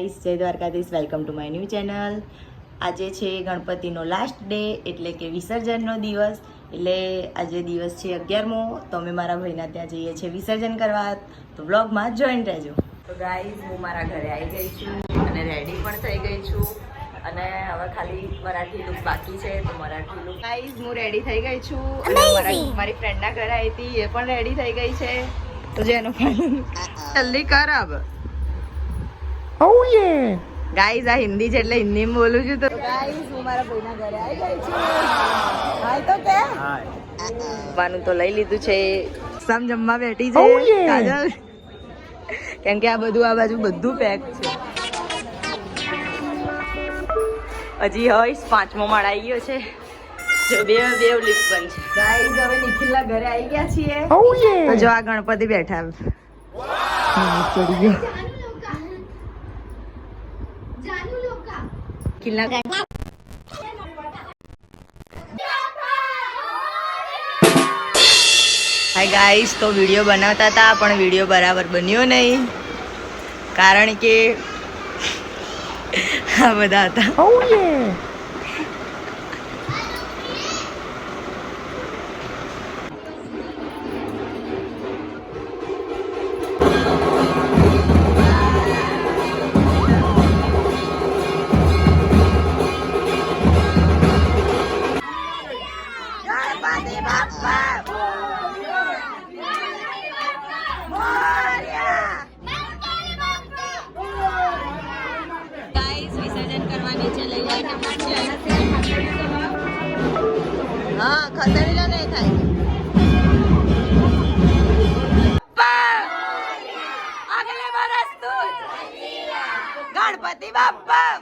Guys, જય Dwarkadhish. Welcome to my new channel. આજે છે ગણપતિનો લાસ્ટ ડે, એટલે કે વિસર્જનનો દિવસ. એટલે આજે દિવસ છે 11મો. તો અમે મારા ભાઈના ત્યાં જઈએ છીએ વિસર્જન કરવા. તો બ્લોગમાં જોઈન રહેજો. તો ગાઈસ, હું મારા ઘરે આવી ગઈ છું અને રેડી પણ થઈ ગઈ છું. અને હવે ખાલી મરાઠી લુક બાકી છે. તો મરાઠી લુક ગાઈસ, હું રેડી થઈ ગઈ છું. અને મારી ફ્રેન્ડના ઘરે આવી હતી, એ પણ રેડી થઈ ગઈ છે. તો જેનો જલ્દી કર હવે. Oh yeah. ગાઈઝ, આ હિન્દી છે એટલે હિન્દીમાં બોલું છું. તો ગાઈઝ, હું મારા ભાઈના ઘરે આવી ગઈ છું. હાય તો કે જમવાનું તો લઈ લીધું છે. સમ જમવા બેઠી છે કાજલ, કેમ કે આ બધું આ બાજુ બધું પેક છે. હજી હોય 5મો માળ આવી ગયો છે. જો બે લિફ્ટ બંધ છે. ગાઈઝ, હવે નિખિલના ઘરે આવી ગયા છીએ. Oh yeah. તો જો આ ગણપતિ બેઠા ચડી ગયો. હાય ગાઈસ, તો વિડીયો બનાવતા હતા પણ વિડીયો બરાબર બન્યો નહીં, કારણ કે આ બધા હતા. Oh yeah. હા, ખસેડી લો, નહીં થાય. આગલે વર્ષ તું ગણપતિ બાપ્પા.